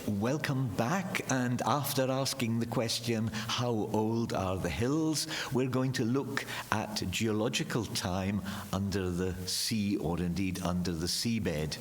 welcome back, and after asking the question, how old are the hills, we're going to look at geological time under the sea, or indeed under the seabed.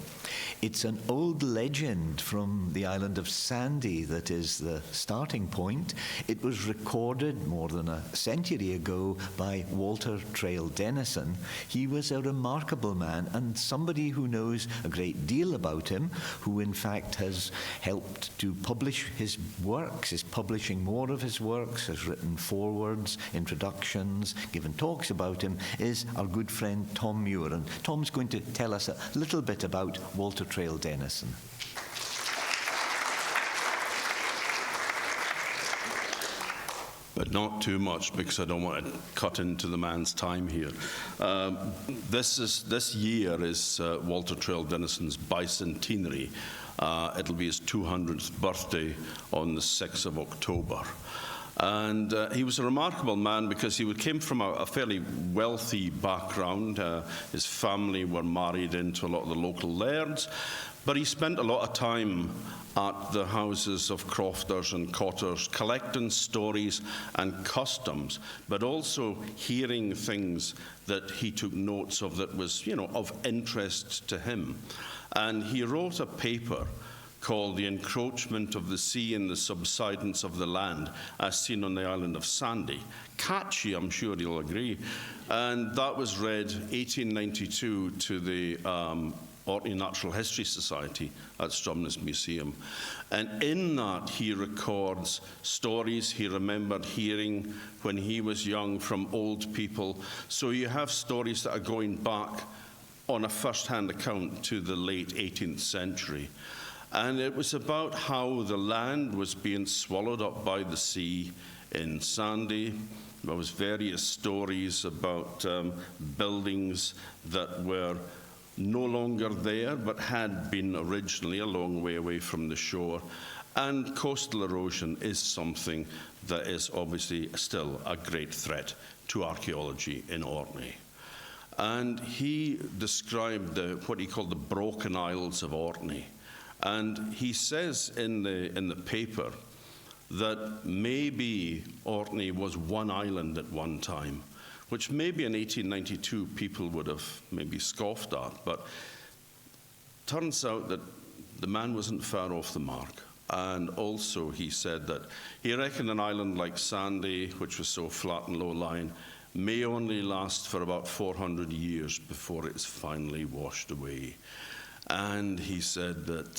It's an old legend from the island of Sanday that is the starting point. It was recorded more than a century ago by Walter Traill Dennison. He was a remarkable man and somebody who knows a great deal about him, who in fact has helped to publish his works, is publishing more of his works, has written forewords, introductions, given talks about him, is our good friend Tom Muir. And Tom's going to tell us a little bit about Walter Traill Dennison. But not too much, because I don't want to cut into the man's time here. This year is Walter Traill Dennison's bicentenary. It'll be his 200th birthday on the 6th of October. And he was a remarkable man because he came from a fairly wealthy background. His family were married into a lot of the local lairds, but he spent a lot of time at the houses of crofters and cotters, collecting stories and customs, but also hearing things that he took notes of that was, of interest to him. And he wrote a paper called The Encroachment of the Sea and the Subsidence of the Land, as seen on the island of Sanday. Catchy, I'm sure you'll agree. And that was read 1892 to the Orkney Natural History Society at Stromness Museum. And in that, he records stories he remembered hearing when he was young from old people. So you have stories that are going back on a first-hand account to the late 18th century. And it was about how the land was being swallowed up by the sea in Sanday. There was various stories about buildings that were no longer there, but had been originally a long way away from the shore. And coastal erosion is something that is obviously still a great threat to archaeology in Orkney. And he described what he called the broken isles of Orkney. And he says in the paper that maybe Orkney was one island at one time, which maybe in 1892 people would have maybe scoffed at, but turns out that the man wasn't far off the mark. And also he said that he reckoned an island like Sanday, which was so flat and low-lying, may only last for about 400 years before it's finally washed away. And he said that,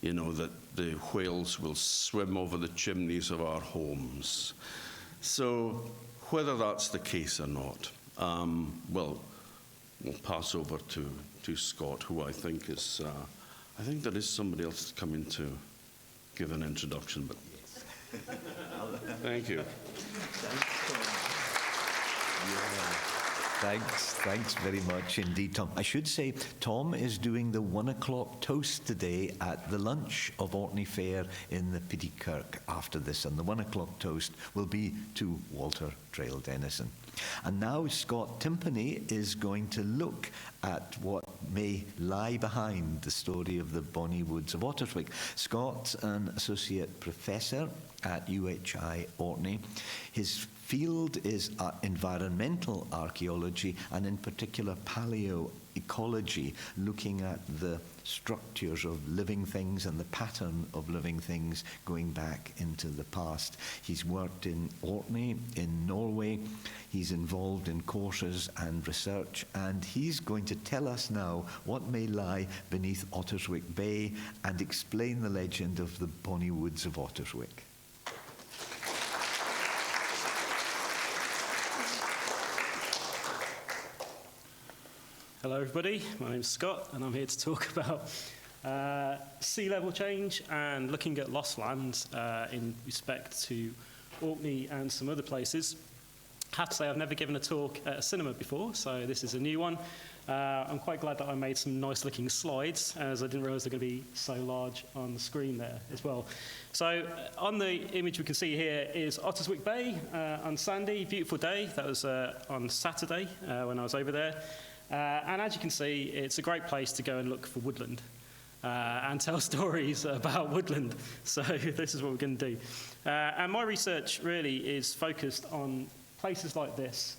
that the whales will swim over the chimneys of our homes. So whether that's the case or not, we'll pass over to Scott, who I think is, I think there is somebody else coming to give an introduction, but yes. Thank you. Thanks very much indeed, Tom. I should say, Tom is doing the 1 o'clock toast today at the lunch of Orkney Fair in the Piddy Kirk after this, and the 1 o'clock toast will be to Walter Traill Dennison. And now Scott Timpany is going to look at what may lie behind the story of the Bonnie Woods of Otterswick. Scott's an associate professor at UHI Orkney. His field is environmental archaeology, and in particular paleoecology, looking at the structures of living things and the pattern of living things going back into the past. He's worked in Orkney, in Norway. He's involved in courses and research, and he's going to tell us now what may lie beneath Otterswick Bay and explain the legend of the Bonnie Woods of Otterswick. Hello everybody, my name's Scott and I'm here to talk about sea level change and looking at lost land in respect to Orkney and some other places. I have to say I've never given a talk at a cinema before, so this is a new one. I'm quite glad that I made some nice looking slides, as I didn't realise they're going to be so large on the screen there as well. So on the image we can see here is Otterswick Bay on Sanday, beautiful day. That was on Saturday when I was over there. And as you can see, it's a great place to go and look for woodland. and tell stories about woodland. So this is what we're going to do. And my research really is focused on places like this.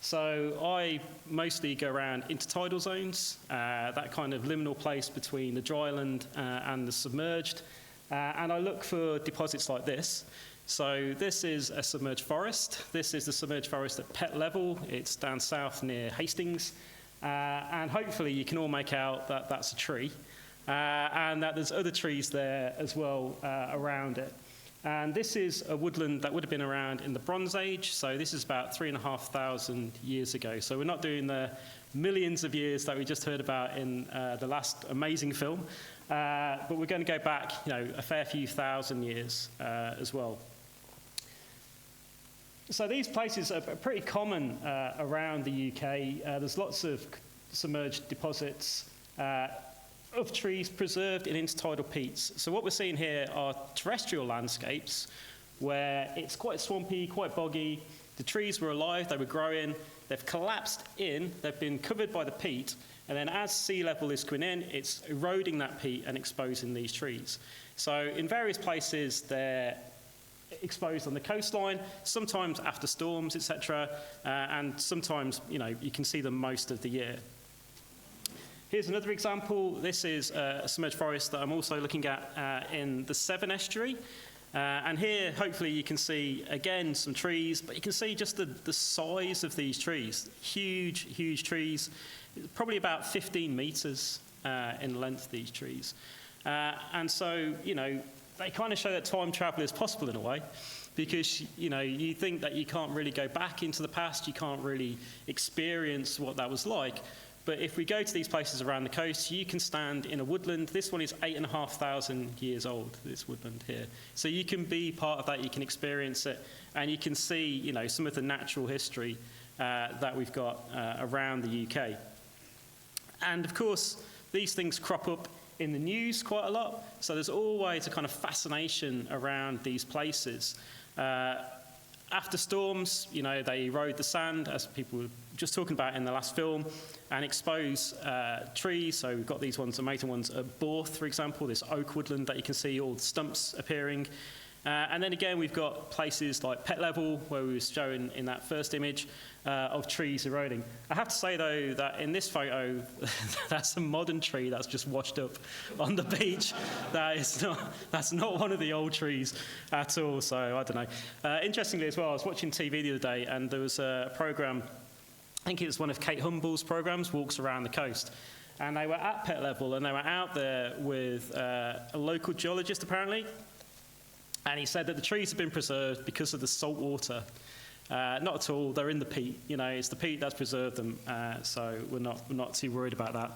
So I mostly go around intertidal zones, that kind of liminal place between the dryland and the submerged, and I look for deposits like this. So this is a submerged forest. This is the submerged forest at Pett level. It's down south near Hastings, and hopefully you can all make out that that's a tree, and that there's other trees there as well around it. And this is a woodland that would have been around in the Bronze Age, so this is about 3,500 years ago. So we're not doing the millions of years that we just heard about in the last amazing film, but we're going to go back, a fair few thousand years as well. So these places are pretty common around the UK. There's lots of submerged deposits of trees preserved in intertidal peats. So what we're seeing here are terrestrial landscapes where it's quite swampy, quite boggy. The trees were alive, they were growing, they've collapsed in, they've been covered by the peat, and then as sea level is coming in, it's eroding that peat and exposing these trees. So in various places, they're exposed on the coastline, sometimes after storms, etc., and sometimes, you can see them most of the year. Here's another example. This is a submerged forest that I'm also looking at in the Severn estuary. And here, hopefully, you can see, again, some trees, but you can see just the size of these trees. Huge, huge trees, probably about 15 metres in length, these trees. And so, they kind of show that time travel is possible in a way, because, you think that you can't really go back into the past, you can't really experience what that was like. But if we go to these places around the coast, you can stand in a woodland. This one is 8,500 years old, this woodland here. So you can be part of that, you can experience it, and you can see, some of the natural history that we've got around the UK. And of course, these things crop up in the news quite a lot. So there's always a kind of fascination around these places. After storms, they erode the sand, as people were just talking about in the last film, and expose trees. So we've got these ones, amazing ones at Borth, for example, this oak woodland that you can see all the stumps appearing. And then again, we've got places like Pett level, where we were showing in that first image, of trees eroding. I have to say, though, that in this photo, that's a modern tree that's just washed up on the beach. That's not one of the old trees at all, so I don't know. Interestingly as well, I was watching TV the other day, and there was a programme, I think it was one of Kate Humble's programmes, Walks Around the Coast. And they were at Pett level, and they were out there with a local geologist, apparently. And he said that the trees have been preserved because of the salt water. Not at all, they're in the peat. It's the peat that's preserved them, so we're not too worried about that.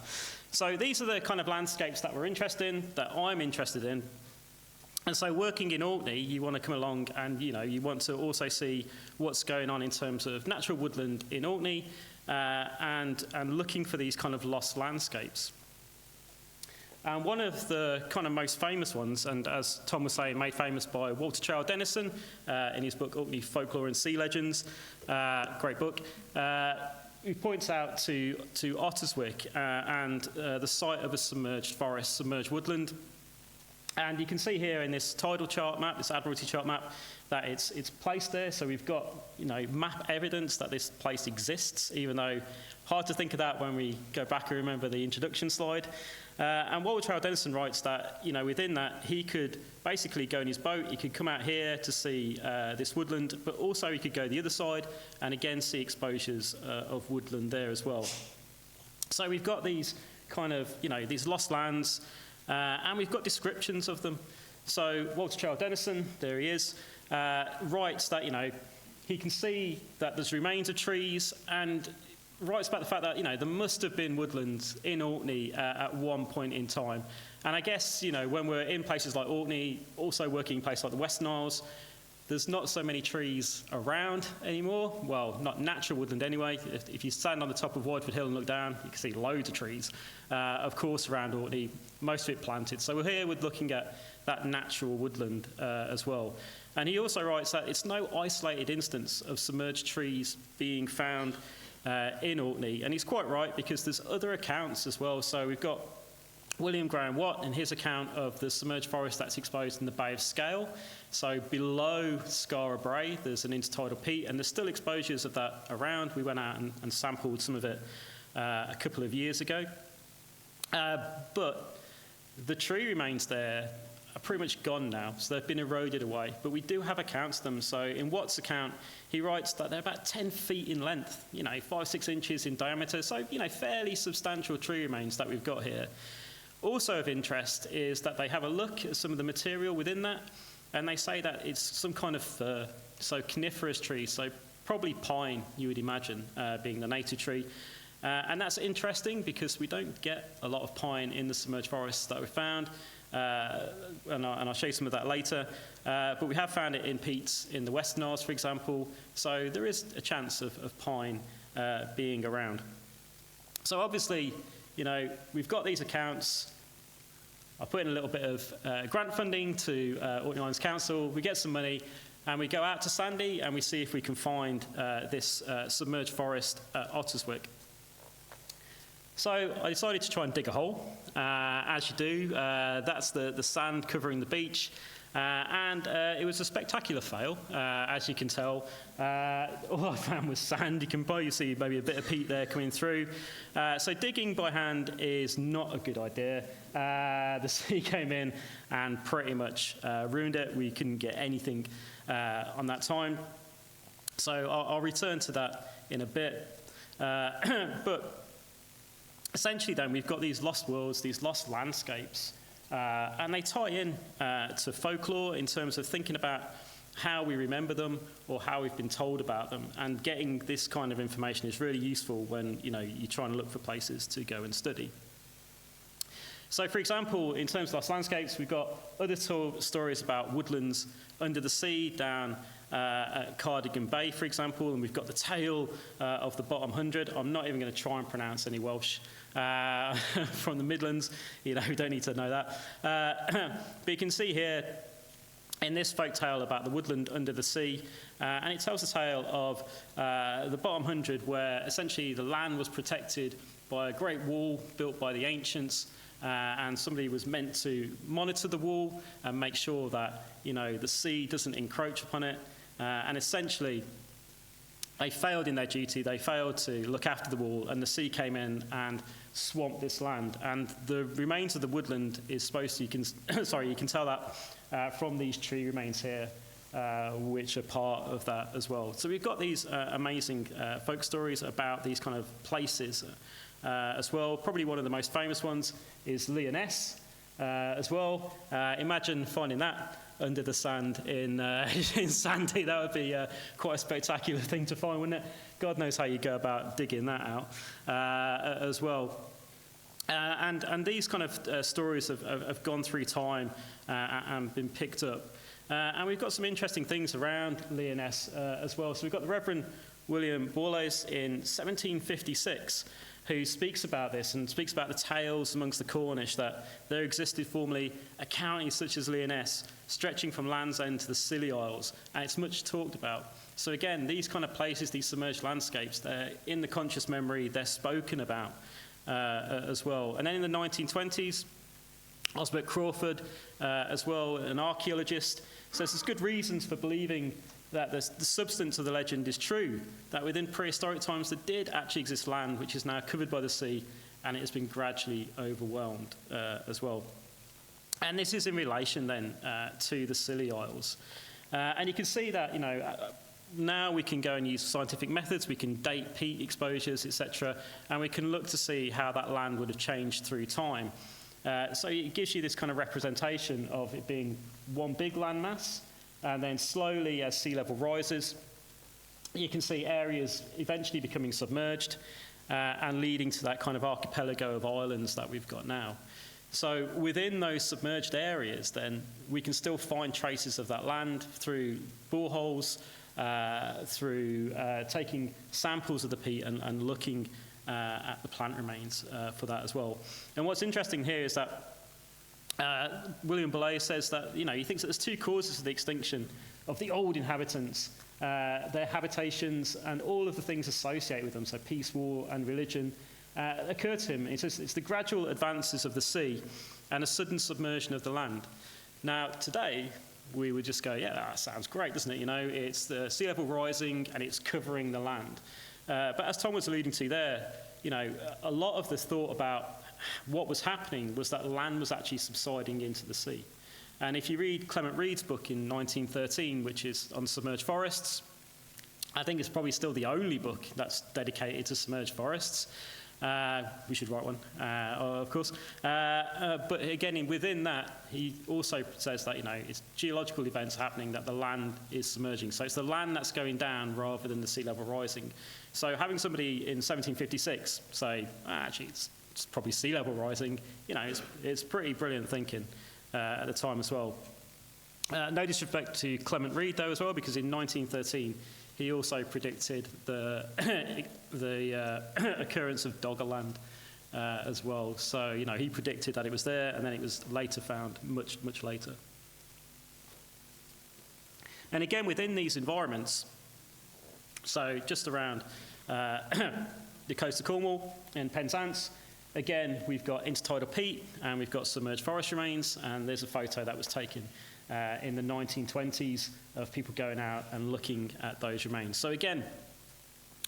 So these are the kind of landscapes that we're interested in, that I'm interested in. And so working in Orkney, you want to come along and, you want to also see what's going on in terms of natural woodland in Orkney and looking for these kind of lost landscapes. And one of the kind of most famous ones, and as Tom was saying, made famous by Walter Traill Dennison in his book Orkney Folklore and Sea Legends, great book, he points out to Otterswick and the site of a submerged forest, submerged woodland. And you can see here in this tidal chart map, this Admiralty chart map, that it's placed there. So we've got, map evidence that this place exists, even though hard to think of that when we go back and remember the introduction slide. And Walter Traill Dennison writes that, within that, he could basically go in his boat, he could come out here to see this woodland, but also he could go the other side and again see exposures of woodland there as well. So we've got these kind of, these lost lands, and we've got descriptions of them. So Walter Traill Dennison, there he is, writes that, he can see that there's remains of trees, and writes about the fact that, there must have been woodlands in Orkney at one point in time. And I guess, when we're in places like Orkney, also working in places like the Western Isles, there's not so many trees around anymore. Well, not natural woodland anyway. If you stand on the top of Wydford Hill and look down, you can see loads of trees, of course, around Orkney, most of it planted. So we're here with looking at that natural woodland as well. And he also writes that it's no isolated instance of submerged trees being found in Orkney. And he's quite right, because there's other accounts as well. So we've got William Graham Watt, in his account of the submerged forest that's exposed in the Bay of Scale. So below Skara Brae, there's an intertidal peat, and there's still exposures of that around. We went out and sampled some of it a couple of years ago. But the tree remains there are pretty much gone now, so they've been eroded away. But we do have accounts of them. So in Watt's account, he writes that they're about 10 feet in length, 5-6 inches in diameter. So, fairly substantial tree remains that we've got here. Also of interest is that they have a look at some of the material within that, and they say that it's some kind of fir, so coniferous trees, so probably pine, you would imagine, being the native tree. And that's interesting because we don't get a lot of pine in the submerged forests that we found, and I'll show you some of that later. But we have found it in peats in the Western Isles, for example, so there is a chance of pine being around. So obviously, we've got these accounts. I put in a little bit of grant funding to Orkney Islands Council. We get some money, and we go out to Sanday, and we see if we can find this submerged forest at Otterswick. So I decided to try and dig a hole, as you do. That's the sand covering the beach. And it was a spectacular fail, as you can tell. All I found was sand. You can probably see maybe a bit of peat there coming through. So digging by hand is not a good idea. The sea came in and pretty much ruined it. We couldn't get anything on that time. So I'll return to that in a bit. But essentially then, we've got these lost worlds, these lost landscapes. And they tie in to folklore in terms of thinking about how we remember them or how we've been told about them. And getting this kind of information is really useful when you're trying to look for places to go and study. So, for example, in terms of lost landscapes, we've got other stories about woodlands under the sea down at Cardigan Bay, for example, and we've got the tale of the bottom 100. I'm not even going to try and pronounce any Welsh from the Midlands. We don't need to know that. But you can see here in this folk tale about the woodland under the sea, and it tells the tale of the bottom 100, where essentially the land was protected by a great wall built by the ancients, and somebody was meant to monitor the wall and make sure that the sea doesn't encroach upon it. And essentially, they failed in their duty. They failed to look after the wall, and the sea came in and swamped this land. And the remains of the woodland is supposed to, you can tell that from these tree remains here, which are part of that as well. So we've got these amazing folk stories about these kind of places as well. Probably one of the most famous ones is Lyonesse as well. Imagine finding that under the sand in Sanday. That would be quite a spectacular thing to find, wouldn't it? God knows how you go about digging that out as well. And these kind of stories have gone through time and been picked up. And we've got some interesting things around Lyonesse as well. So we've got the Reverend William Borlase in 1756, who speaks about this and speaks about the tales amongst the Cornish that there existed formerly a county such as Lyonesse, stretching from Land's End to the Scilly Isles, and it's much talked about. So again, these kind of places, these submerged landscapes, they're in the conscious memory, they're spoken about as well. And then in the 1920s, Osbert Crawford, as well, an archaeologist, says there's good reasons for believing that the substance of the legend is true, that within prehistoric times there did actually exist land which is now covered by the sea, and it has been gradually overwhelmed as well. And this is in relation then to the Scilly Isles. And you can see that, now we can go and use scientific methods, we can date peat exposures, etc., and we can look to see how that land would have changed through time. So it gives you this kind of representation of it being one big landmass, and then slowly, as sea level rises, you can see areas eventually becoming submerged and leading to that kind of archipelago of islands that we've got now. So within those submerged areas, then, we can still find traces of that land through boreholes, through taking samples of the peat and looking at the plant remains for that as well. And what's interesting here is that William Borlase says that, he thinks that there's two causes of the extinction of the old inhabitants, their habitations and all of the things associated with them, so peace, war, and religion. occurred to him. He says it's the gradual advances of the sea and a sudden submersion of the land. Now, today, we would just go, yeah, that sounds great, doesn't it? You know, it's the sea level rising and it's covering the land. But as Tom was alluding to there, you know, a lot of the thought about what was happening was that land was actually subsiding into the sea. And if you read Clement Reid's book in 1913, which is on submerged forests, I think it's probably still the only book that's dedicated to submerged forests. We should write one, of course. But again, within that, he also says that, you know, it's geological events happening, that the land is submerging. So it's the land that's going down rather than the sea level rising. So having somebody in 1756 say, actually, it's probably sea level rising, you know, it's pretty brilliant thinking at the time as well. No disrespect to Clement Reid, though, as well, because in 1913, he also predicted the occurrence of Doggerland as well. So, you know, he predicted that it was there, and then it was later found much, much later. And again, within these environments, so just around the coast of Cornwall and Penzance, again, we've got intertidal peat, and we've got submerged forest remains, and there's a photo that was taken in the 1920s of people going out and looking at those remains. So again,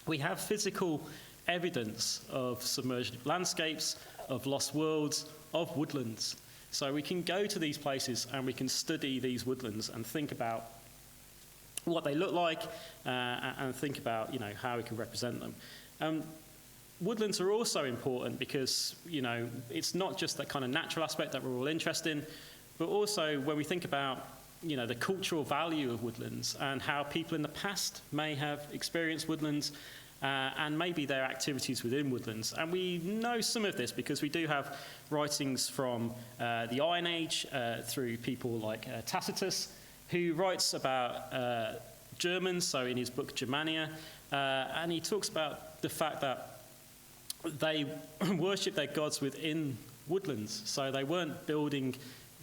we have physical evidence of submerged landscapes, of lost worlds, of woodlands. So we can go to these places and we can study these woodlands and think about what they look like and think about, you know, how we can represent them. Woodlands are also important because, you know, it's not just that kind of natural aspect that we're all interested in, but also when we think about, you know, the cultural value of woodlands and how people in the past may have experienced woodlands and maybe their activities within woodlands. And we know some of this because we do have writings from the Iron Age through people like Tacitus, who writes about Germans, so in his book Germania, and he talks about the fact that they worship their gods within woodlands. So they weren't building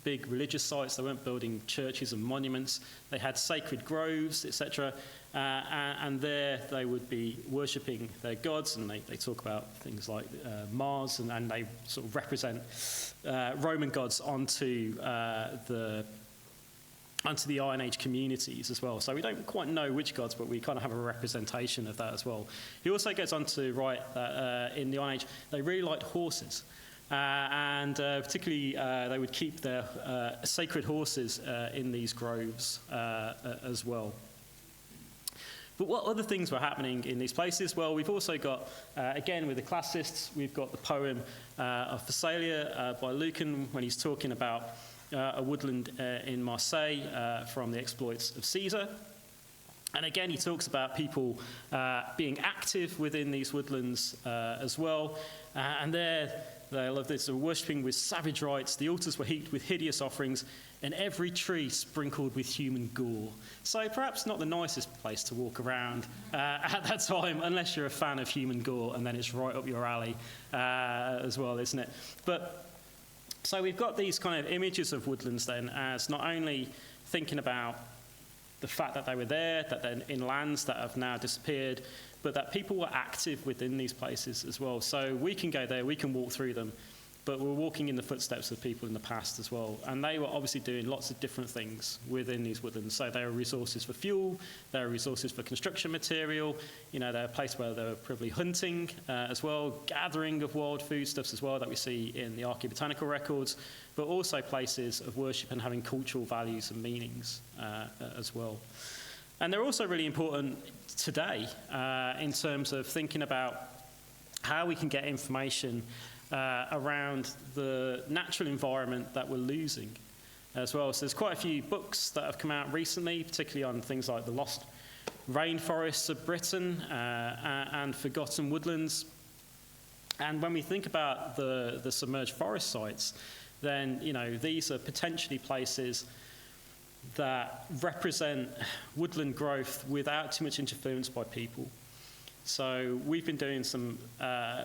big religious sites, they weren't building churches and monuments, they had sacred groves, etc. And there they would be worshipping their gods, and they talk about things like Mars, and they sort of represent Roman gods onto the Iron Age communities as well. So we don't quite know which gods, but we kind of have a representation of that as well. He also goes on to write that in the Iron Age, they really liked horses. And particularly, they would keep their sacred horses in these groves as well. But what other things were happening in these places? Well, we've also got, again, with the classicists, we've got the poem of Phasalia by Lucan when he's talking about a woodland in Marseille from the exploits of Caesar. And again, he talks about people being active within these woodlands as well. And there, they love this, worshipping with savage rites. The altars were heaped with hideous offerings, and every tree sprinkled with human gore. So perhaps not the nicest place to walk around at that time, unless you're a fan of human gore, and then it's right up your alley as well, isn't it? But so we've got these kind of images of woodlands then as not only thinking about the fact that they were there, that they're in lands that have now disappeared, but that people were active within these places as well. So we can go there, we can walk through them, but we're walking in the footsteps of people in the past as well. And they were obviously doing lots of different things within these woodlands. So they were resources for fuel, they were resources for construction material, you know, they're a place where they were probably hunting as well, gathering of wild foodstuffs as well that we see in the archaeobotanical records, but also places of worship and having cultural values and meanings as well. And they're also really important today in terms of thinking about how we can get information around the natural environment that we're losing as well. So there's quite a few books that have come out recently, particularly on things like the lost rainforests of Britain and forgotten woodlands. And when we think about the submerged forest sites, then, you know, these are potentially places that represent woodland growth without too much interference by people. So we've been doing some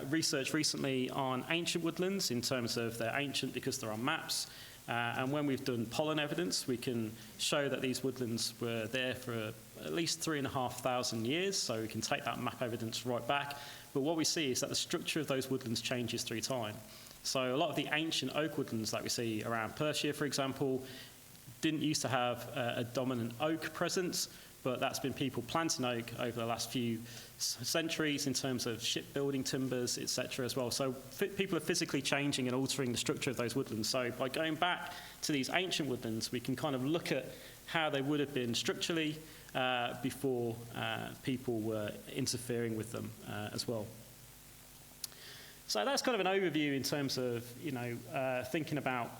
research recently on ancient woodlands in terms of they're ancient because they're on maps. And when we've done pollen evidence, we can show that these woodlands were there for at least 3,500 years. So we can take that map evidence right back. but what we see is that the structure of those woodlands changes through time. So a lot of the ancient oak woodlands that we see around Perthshire, for example, didn't used to have a dominant oak presence, but that's been people planting oak over the last few centuries in terms of shipbuilding timbers, etc. as well. So people are physically changing and altering the structure of those woodlands. So by going back to these ancient woodlands, we can kind of look at how they would have been structurally before people were interfering with them as well. So that's kind of an overview in terms of, thinking about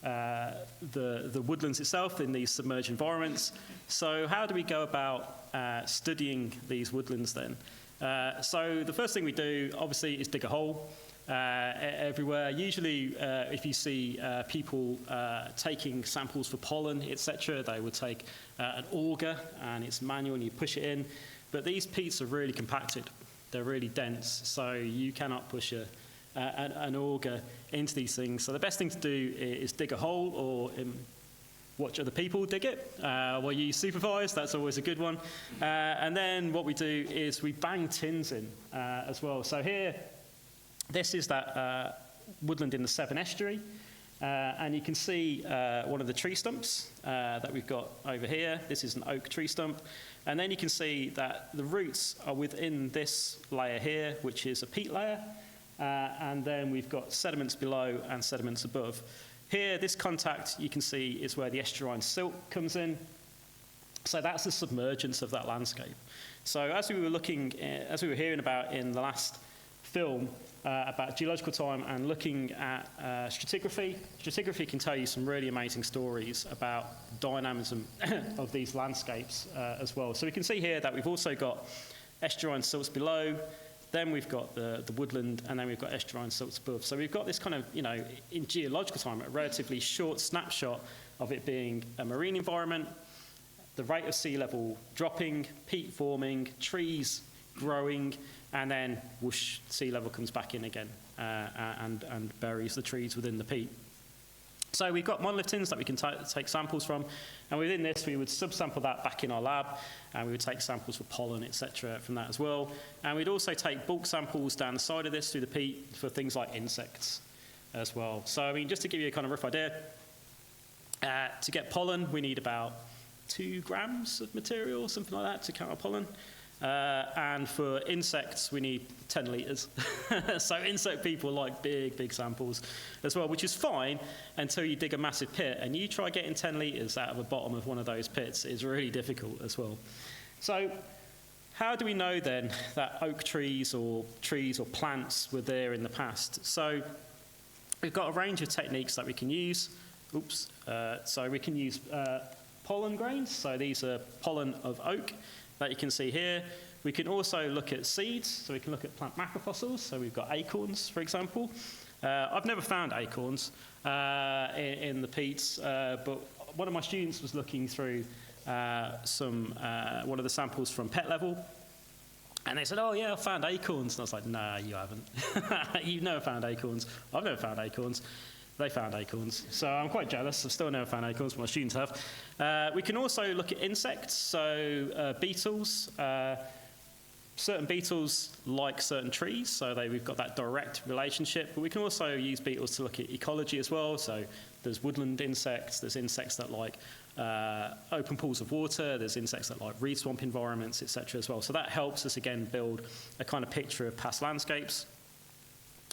the woodlands itself in these submerged environments. So how do we go about studying these woodlands then? So the first thing we do, obviously, is dig a hole everywhere. Usually, if you see people taking samples for pollen, etc., they would take an auger, and it's manual, and you push it in. But these peats are really compacted. They're really dense, so you cannot push an auger into these things. So the best thing to do is dig a hole, or watch other people dig it. Well, you supervise, that's always a good one. And then what we do is we bang tins in as well. So here, this is that woodland in the Severn Estuary. And you can see one of the tree stumps that we've got over here. This is an oak tree stump. And then you can see that the roots are within this layer here, which is a peat layer. And then we've got sediments below and sediments above. Here, this contact, you can see, is where the estuarine silt comes in. So that's the submergence of that landscape. So as we were hearing about in the last film about geological time and looking at stratigraphy, stratigraphy can tell you some really amazing stories about dynamism of these landscapes as well. So we can see here that we've also got estuarine silts below. Then we've got the woodland, and then we've got estuarine silts above. So we've got this kind of, in geological time, a relatively short snapshot of it being a marine environment, the rate of sea level dropping, peat forming, trees growing, and then whoosh, sea level comes back in again and buries the trees within the peat. So we've got monolith tins that we can take samples from, and within this we would subsample that back in our lab, and we would take samples for pollen, etc. from that as well. And we'd also take bulk samples down the side of this through the peat for things like insects as well. So I mean, just to give you a kind of rough idea, to get pollen we need about 2 grams of material, something like that, to count our pollen. And for insects, we need 10 litres. So insect people like big samples as well, which is fine until you dig a massive pit. And you try getting 10 litres out of the bottom of one of those pits is really difficult as well. So how do we know then that oak trees or plants were there in the past? So we've got a range of techniques that we can use. So we can use pollen grains. So these are pollen of oak that you can see here. We can also look at seeds, so we can look at plant macrofossils. So we've got acorns, for example. I've never found acorns in the peats, but one of my students was looking through one of the samples from pet level, and they said, oh yeah, I found acorns. And I was like, nah, you haven't. You've never found acorns. I've never found acorns. They found acorns. So I'm quite jealous. I've still never found acorns, but my students have. We can also look at insects, so beetles. Certain beetles like certain trees, so we've got that direct relationship. But we can also use beetles to look at ecology as well. So there's woodland insects, there's insects that like open pools of water, there's insects that like reed swamp environments, etc. as well. So that helps us, again, build a kind of picture of past landscapes.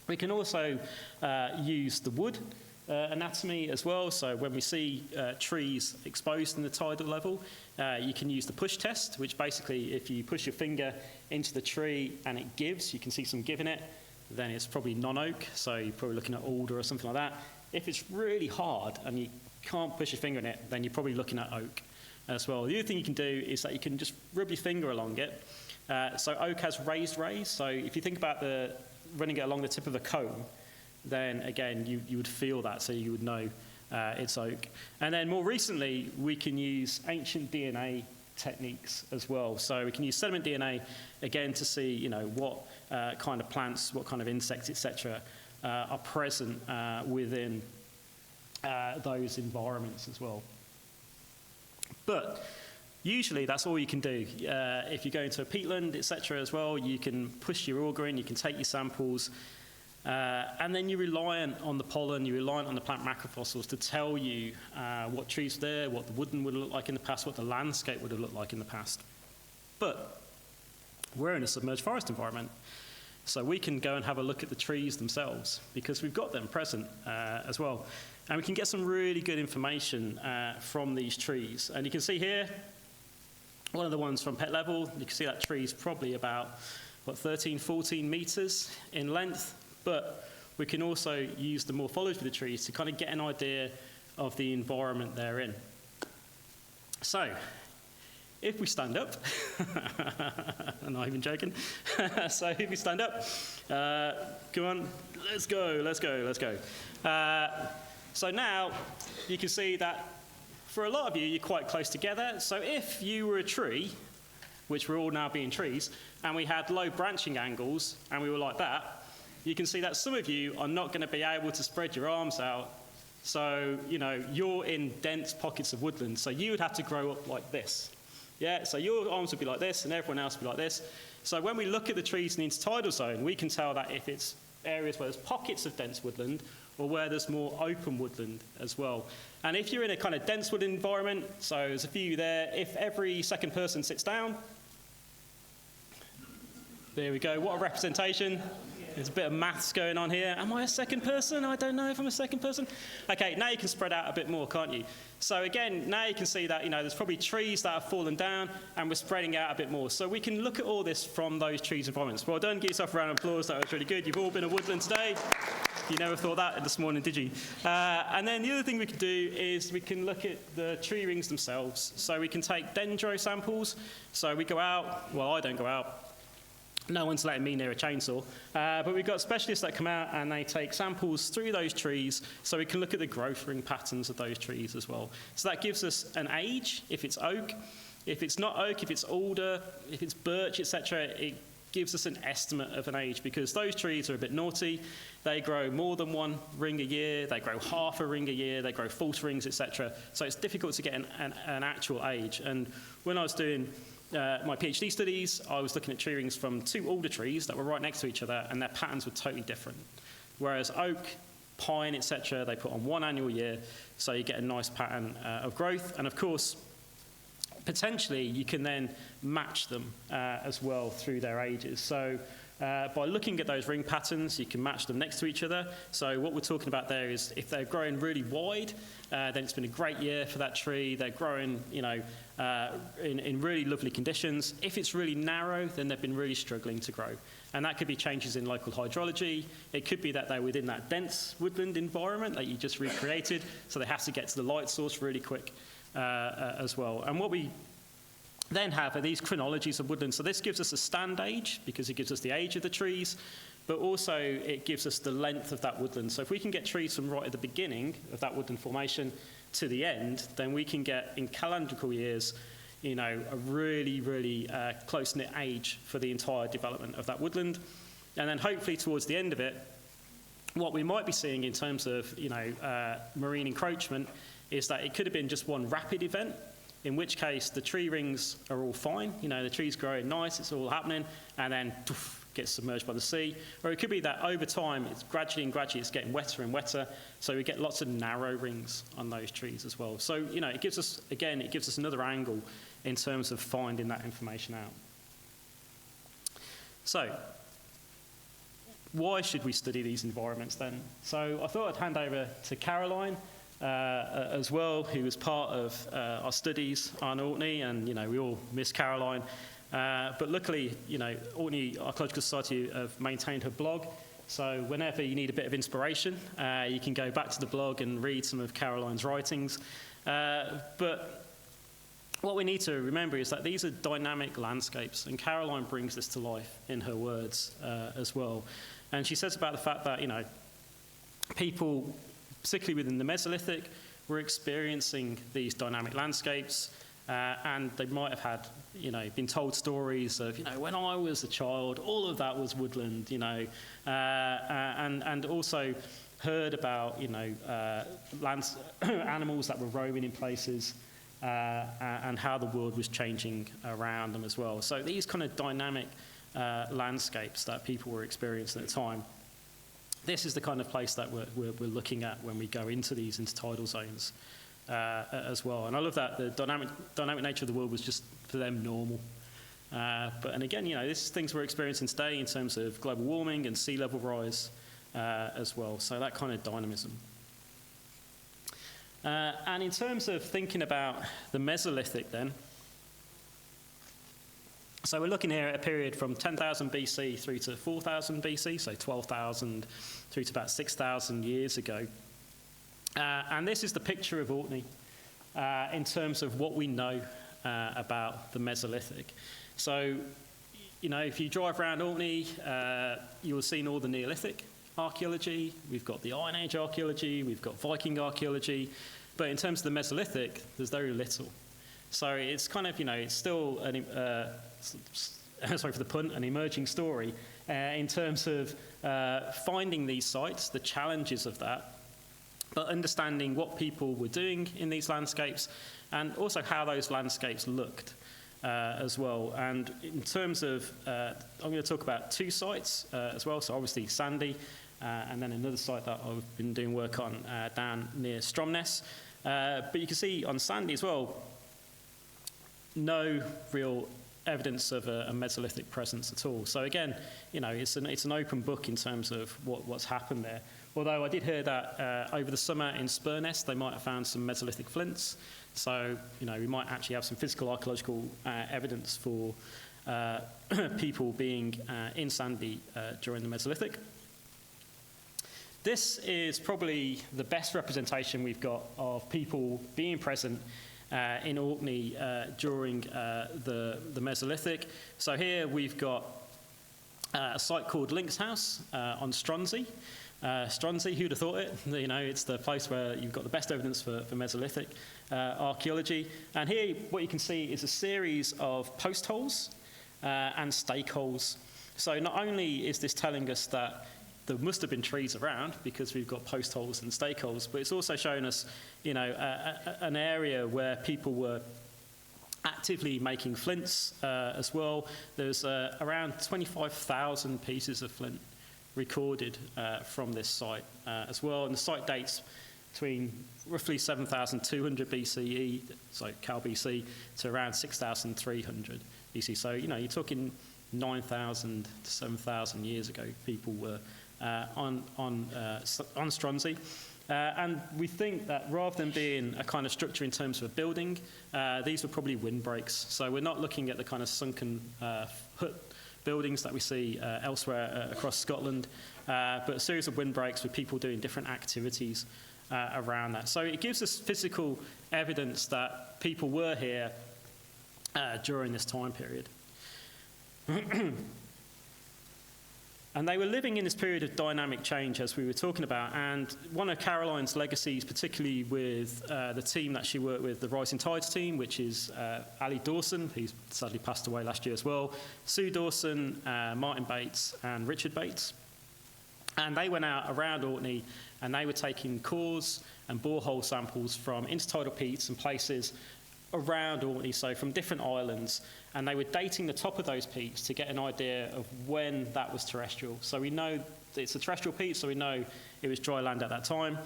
We can also use the wood anatomy as well. So when we see trees exposed in the tidal level, you can use the push test, which basically, if you push your finger into the tree and it gives, you can see some give in it, then it's probably non-oak, so you're probably looking at alder or something like that. If it's really hard and you can't push your finger in it, then you're probably looking at oak as well. The other thing you can do is that you can just rub your finger along it. So oak has raised rays, so if you think about running it along the tip of a cone, then again you would feel that, so you would know it's oak. And then more recently we can use ancient DNA techniques as well. So we can use sediment DNA again to see what kind of plants, what kind of insects, etc. Are present within those environments as well. But usually that's all you can do. If you go into a peatland, etc. as well, you can push your auger in, you can take your samples, and then you're reliant on the pollen, you're reliant on the plant macrofossils to tell you what trees are there, what the woodland would look like in the past, what the landscape would have looked like in the past. But we're in a submerged forest environment, so we can go and have a look at the trees themselves because we've got them present as well. And we can get some really good information from these trees. And you can see here, one of the ones from pet level, you can see that tree's probably about, 13, 14 meters in length. But we can also use the morphology of the trees to kind of get an idea of the environment they're in. So, if we stand up, I'm not even joking, so if we stand up, come on, let's go. So now you can see that for a lot of you, you're quite close together. So if you were a tree, which we're all now being trees, and we had low branching angles, and we were like that, you can see that some of you are not going to be able to spread your arms out. So, you're in dense pockets of woodland, so you would have to grow up like this. Yeah, so your arms would be like this, and everyone else would be like this. So when we look at the trees in the intertidal zone, we can tell that if it's areas where there's pockets of dense woodland, or where there's more open woodland as well. And if you're in a kind of dense woodland environment, so there's a few there, if every second person sits down, there we go, what a representation. There's a bit of maths going on here. Am I a second person? I don't know if I'm a second person. Okay, now you can spread out a bit more, can't you? So again, now you can see that, there's probably trees that have fallen down, and we're spreading out a bit more. So we can look at all this from those trees environments. Well done, give yourself a round of applause, that was really good. You've all been in woodland today. You never thought that this morning, did you? And then the other thing we can do is we can look at the tree rings themselves. So we can take dendro samples. So we go out, well, I don't go out. No one's letting me near a chainsaw. But we've got specialists that come out and they take samples through those trees so we can look at the growth ring patterns of those trees as well. So that gives us an age, if it's oak. If it's not oak, if it's alder, if it's birch, etc., it gives us an estimate of an age because those trees are a bit naughty. They grow more than one ring a year, they grow half a ring a year, they grow false rings, etc. So it's difficult to get an actual age. And when I was doing my PhD studies, I was looking at tree rings from two alder trees that were right next to each other, and their patterns were totally different. Whereas oak, pine, etc., they put on one annual year, so you get a nice pattern of growth. And of course, potentially you can then match them as well through their ages. So by looking at those ring patterns, you can match them next to each other. So what we're talking about there is if they're growing really wide, then it's been a great year for that tree. They're growing, in really lovely conditions. If it's really narrow, then they've been really struggling to grow. And that could be changes in local hydrology. It could be that they're within that dense woodland environment that you just recreated, so they have to get to the light source really quick as well. And what we then have are these chronologies of woodland. So this gives us a stand age, because it gives us the age of the trees, but also it gives us the length of that woodland. So if we can get trees from right at the beginning of that woodland formation to the end, then we can get, in calendrical years, a really, really close-knit age for the entire development of that woodland. And then hopefully towards the end of it, what we might be seeing in terms of, marine encroachment is that it could have been just one rapid event, in which case the tree rings are all fine, the tree's growing nice, it's all happening, and then gets submerged by the sea. Or it could be that over time, it's gradually it's getting wetter and wetter, so we get lots of narrow rings on those trees as well. So, it gives us another angle in terms of finding that information out. So, why should we study these environments then? So I thought I'd hand over to Caroline, as well, who was part of our studies on Orkney, and we all miss Caroline. But luckily, Orkney Archaeological Society have maintained her blog, so whenever you need a bit of inspiration, you can go back to the blog and read some of Caroline's writings. But what we need to remember is that these are dynamic landscapes, and Caroline brings this to life in her words as well. And she says about the fact that, people, particularly within the Mesolithic, were experiencing these dynamic landscapes, and they might have had, been told stories of, when I was a child, all of that was woodland, and also heard about, animals that were roaming in places and how the world was changing around them as well. So these kind of dynamic landscapes that people were experiencing at the time, this is the kind of place that we're looking at when we go into these intertidal zones as well. And I love that the dynamic nature of the world was just, for them, normal. And again, this is things we're experiencing today in terms of global warming and sea level rise as well. So that kind of dynamism. And in terms of thinking about the Mesolithic then, so we're looking here at a period from 10,000 BC through to 4,000 BC, so 12,000 through to about 6,000 years ago. And this is the picture of Orkney in terms of what we know about the Mesolithic. So, if you drive around Orkney, you will have seen all the Neolithic archaeology. We've got the Iron Age archaeology. We've got Viking archaeology. But in terms of the Mesolithic, there's very little. So it's kind of, it's still, sorry for the pun, an emerging story in terms of finding these sites, the challenges of that, but understanding what people were doing in these landscapes and also how those landscapes looked as well. And in terms of, I'm going to talk about two sites as well. So obviously Sanday and then another site that I've been doing work on down near Stromness. But you can see on Sanday as well, no real evidence of a Mesolithic presence at all. So again, it's an open book in terms of what's happened there. Although I did hear that over the summer in Spurness, they might have found some Mesolithic flints. So, we might actually have some physical archaeological evidence for people being in Sanday during the Mesolithic. This is probably the best representation we've got of people being present in Orkney during the Mesolithic. So here we've got a site called Links House on Stronsey. Stronsey, who'd have thought it? It's the place where you've got the best evidence for Mesolithic archaeology. And here what you can see is a series of post holes and stake holes. So not only is this telling us that there must have been trees around because we've got post holes and stake holes, but it's also showing us, an area where people were actively making flints as well. There's around 25,000 pieces of flint recorded from this site as well, and the site dates between roughly 7,200 BCE, so Cal BC, to around 6,300 BC. So you're talking 9,000 to 7,000 years ago. People were on Stronsey. And we think that rather than being a kind of structure in terms of a building, these were probably windbreaks. So we're not looking at the kind of sunken hut buildings that we see elsewhere across Scotland, but a series of windbreaks with people doing different activities around that. So it gives us physical evidence that people were here during this time period. And they were living in this period of dynamic change, as we were talking about. And one of Caroline's legacies, particularly with the team that she worked with, the Rising Tides team, which is Ali Dawson, who's sadly passed away last year as well, Sue Dawson, Martin Bates, and Richard Bates. And they went out around Orkney, and they were taking cores and borehole samples from intertidal peats and places around Orkney, so from different islands, and they were dating the top of those peats to get an idea of when that was terrestrial. So we know it's a terrestrial peat, so we know it was dry land at that time.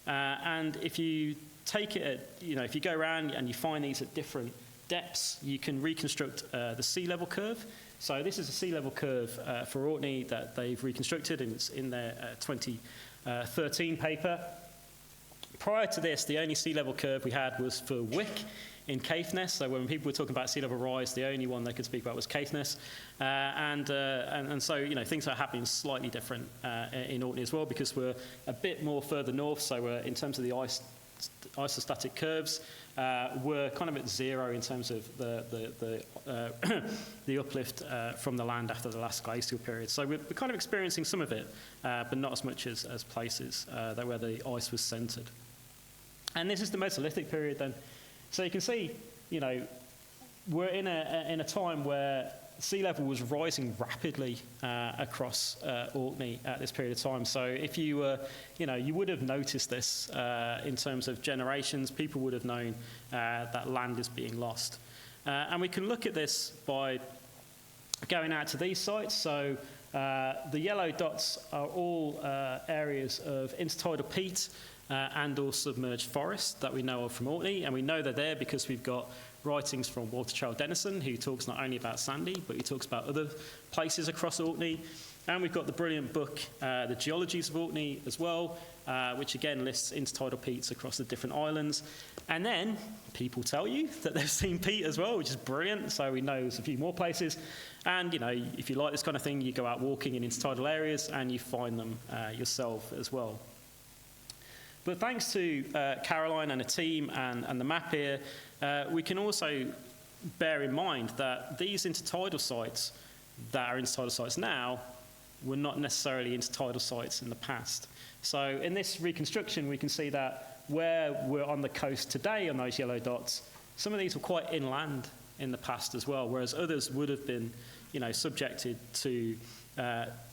And if you take it at, if you go around and you find these at different depths, you can reconstruct the sea level curve. So this is a sea level curve for Orkney that they've reconstructed, and it's in their 2013 paper. Prior to this, the only sea level curve we had was for Wick in Caithness. So when people were talking about sea level rise, the only one they could speak about was Caithness. And so, things are happening slightly different in Orkney as well, because we're a bit more further north. So we're, in terms of the isostatic curves, we're kind of at zero in terms of the uplift from the land after the last glacial period. So we're kind of experiencing some of it, but not as much as places where the ice was centred. And this is the Mesolithic period then. So you can see, we're in a time where sea level was rising rapidly across Orkney at this period of time. So if you were, you would have noticed this in terms of generations. People would have known that land is being lost. And we can look at this by going out to these sites. So the yellow dots are all areas of intertidal peat and or submerged forest that we know of from Orkney. And we know they're there because we've got writings from Walter Traill Dennison, who talks not only about Sanday, but he talks about other places across Orkney. And we've got the brilliant book, The Geologies of Orkney, as well, which again lists intertidal peats across the different islands. And then people tell you that they've seen peat as well, which is brilliant. So we know there's a few more places. And, if you like this kind of thing, you go out walking in intertidal areas and you find them yourself as well. But thanks to Caroline and the team and the map here, we can also bear in mind that these intertidal sites that are intertidal sites now were not necessarily intertidal sites in the past. So in this reconstruction, we can see that where we're on the coast today on those yellow dots, some of these were quite inland in the past as well, whereas others would have been, subjected to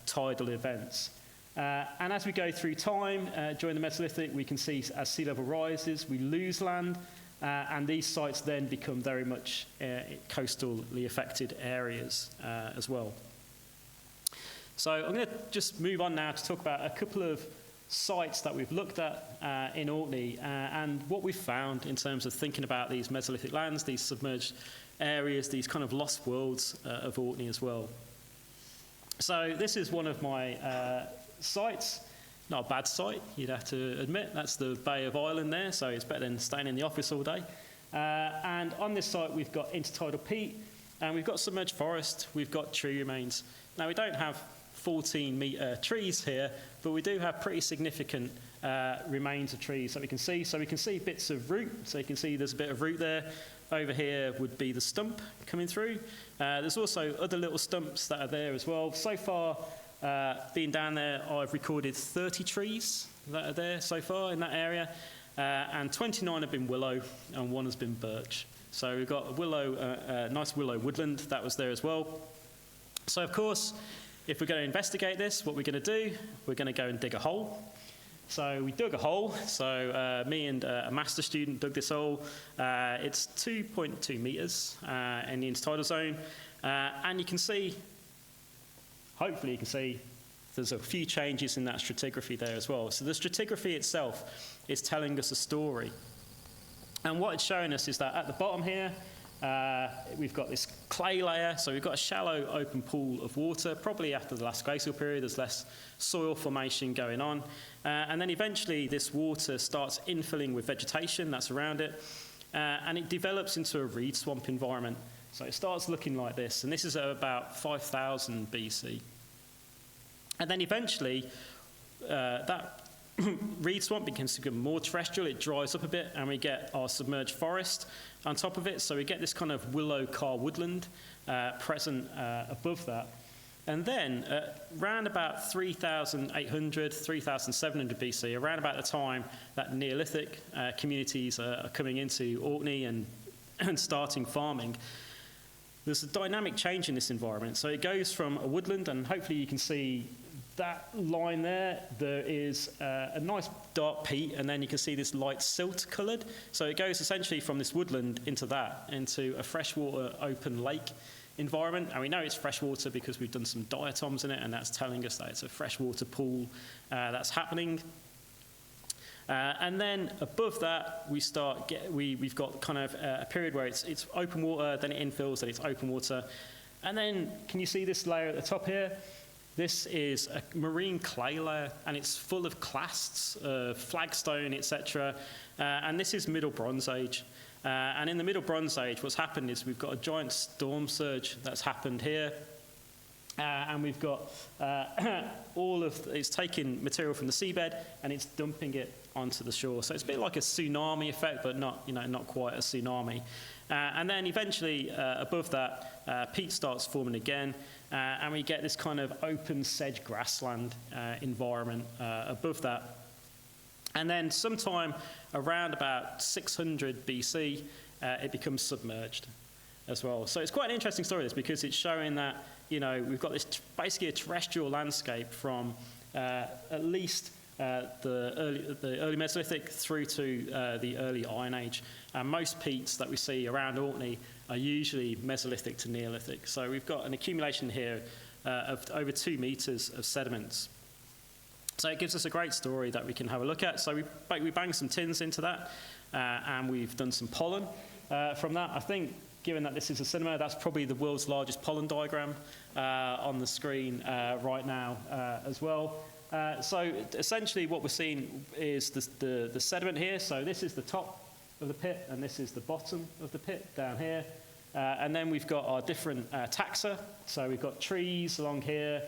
tidal events. And as we go through time, during the Mesolithic, we can see as sea level rises, we lose land, and these sites then become very much coastally affected areas as well. So I'm going to just move on now to talk about a couple of sites that we've looked at in Orkney and what we've found in terms of thinking about these Mesolithic lands, these submerged areas, these kind of lost worlds of Orkney as well. So this is one of my sites. Not a bad site, you'd have to admit. That's the Bay of Ireland there, so it's better than staying in the office all day. And on this site, we've got intertidal peat, and we've got submerged forest, we've got tree remains. Now, we don't have 14-metre trees here, but we do have pretty significant remains of trees that we can see. So we can see bits of root, so you can see there's a bit of root there. Over here would be the stump coming through. There's also other little stumps that are there as well. So far, being down there, I've recorded 30 trees that are there so far in that area, and 29 have been willow and 1 has been birch. So we've got a willow, nice willow woodland that was there as well. So of course, if we're going to investigate this, what we're going to do, we're going to go and dig a hole. So we dug a hole. So me and a master student dug this hole. It's 2.2 metres in the intertidal zone, and you can see, hopefully you can see, there's a few changes in that stratigraphy there as well. So the stratigraphy itself is telling us a story. And what it's showing us is that at the bottom here, we've got this clay layer, so we've got a shallow open pool of water. Probably after the last glacial period, there's less soil formation going on. And then eventually this water starts infilling with vegetation that's around it, and it develops into a reed swamp environment. So it starts looking like this, and this is at about 5,000 BC. And then eventually that reed swamp begins to become more terrestrial, it dries up a bit, and we get our submerged forest on top of it. So we get this kind of willow car woodland present above that. And then around about 3,800, 3,700 BC, around about the time that Neolithic communities are coming into Orkney and starting farming, there's a dynamic change in this environment. So it goes from a woodland, and hopefully you can see that line there. There is a nice dark peat, and then you can see this light silt coloured. So it goes essentially from this woodland into a freshwater open lake environment. And we know it's freshwater because we've done some diatoms in it, and that's telling us that it's a freshwater pool that's happening. And then above that, we've got kind of a period where it's open water, then it infills, then it's open water. And then, can you see this layer at the top here? This is a marine clay layer, and it's full of clasts, flagstone, etc. And this is Middle Bronze Age. And in the Middle Bronze Age, what's happened is we've got a giant storm surge that's happened here. And we've got it's taking material from the seabed and it's dumping it onto the shore. So it's a bit like a tsunami effect, but not quite a tsunami. And then eventually above that, peat starts forming again, and we get this kind of open sedge grassland environment above that. And then sometime around about 600 BC, it becomes submerged. as well. So it's quite an interesting story, this, because it's showing that, we've got this basically a terrestrial landscape from at least the early Mesolithic through to the early Iron Age. And most peats that we see around Orkney are usually Mesolithic to Neolithic. So we've got an accumulation here of over 2 meters of sediments. So it gives us a great story that we can have a look at. So we banged some tins into that, and we've done some pollen from that. I think, given that this is a cinema, that's probably the world's largest pollen diagram on the screen right now as well. So essentially what we're seeing is the sediment here. So this is the top of the pit, and this is the bottom of the pit down here. And then we've got our different taxa. So we've got trees along here.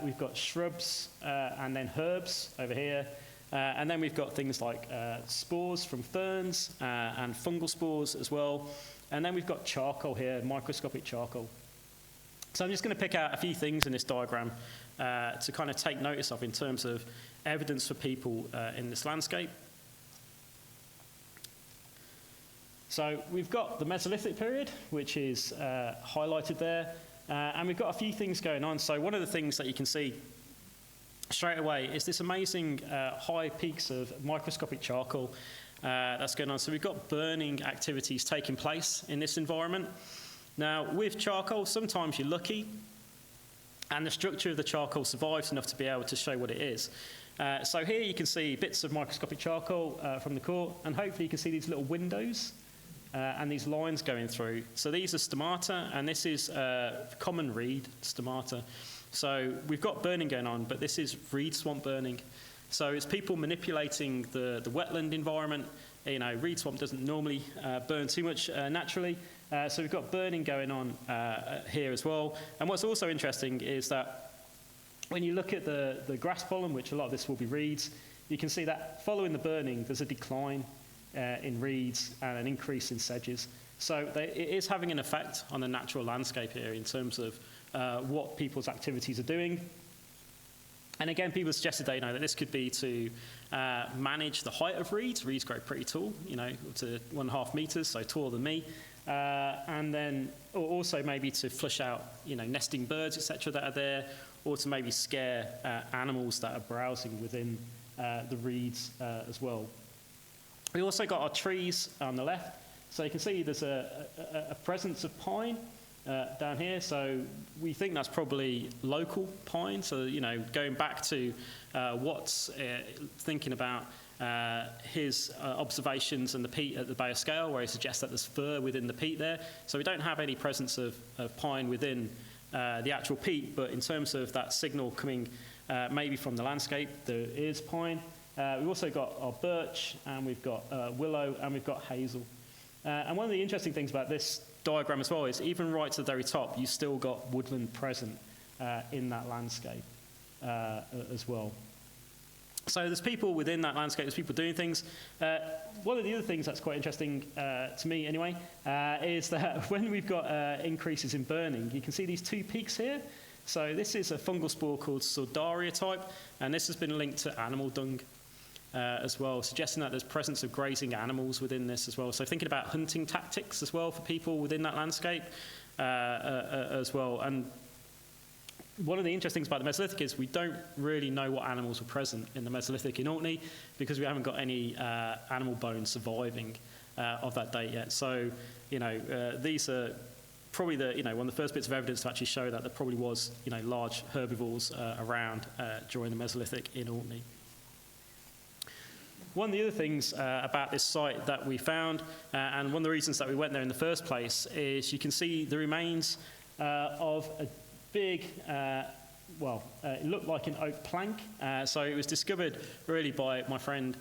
We've got shrubs and then herbs over here. And then we've got things like spores from ferns and fungal spores as well. And then we've got charcoal here, microscopic charcoal. So I'm just going to pick out a few things in this diagram to kind of take notice of in terms of evidence for people in this landscape. So we've got the Mesolithic period, which is highlighted there, and we've got a few things going on. So one of the things that you can see straight away is this amazing high peaks of microscopic charcoal that's going on. So we've got burning activities taking place in this environment. Now, with charcoal, sometimes you're lucky, and the structure of the charcoal survives enough to be able to show what it is. So here you can see bits of microscopic charcoal from the core, and hopefully you can see these little windows and these lines going through. So these are stomata, and this is common reed stomata. So we've got burning going on, but this is reed swamp burning. So it's people manipulating the wetland environment. Reed swamp doesn't normally burn too much naturally. So we've got burning going on here as well. And what's also interesting is that when you look at the grass pollen, which a lot of this will be reeds, you can see that following the burning, there's a decline in reeds and an increase in sedges. So it is having an effect on the natural landscape here in terms of what people's activities are doing. And again, people suggested that this could be to manage the height of reeds. Reeds grow pretty tall, up to 1.5 meters, so taller than me. And then also maybe to flush out, nesting birds, etc., that are there, or to maybe scare animals that are browsing within the reeds as well. We also got our trees on the left. So you can see there's a presence of pine down here. So we think that's probably local pine. So, going back to Watt's thinking about his observations and the peat at the Bay of Scale, where he suggests that there's fir within the peat there. So we don't have any presence of pine within the actual peat, but in terms of that signal coming maybe from the landscape, there is pine. We've also got our birch, and we've got willow, and we've got hazel. And one of the interesting things about this diagram as well is even right to the very top, you've still got woodland present in that landscape as well. So there's people within that landscape, there's people doing things. One of the other things that's quite interesting to me anyway is that when we've got increases in burning, you can see these 2 peaks here. So this is a fungal spore called Sordaria type, and this has been linked to animal dung as well, suggesting that there's presence of grazing animals within this as well. So thinking about hunting tactics as well for people within that landscape as well. And one of the interesting things about the Mesolithic is we don't really know what animals were present in the Mesolithic in Orkney because we haven't got any animal bones surviving of that date yet. So, these are probably one of the first bits of evidence to actually show that there probably was, large herbivores around during the Mesolithic in Orkney. One of the other things about this site that we found, and one of the reasons that we went there in the first place, is you can see the remains of a big, it looked like an oak plank. So it was discovered really by my friend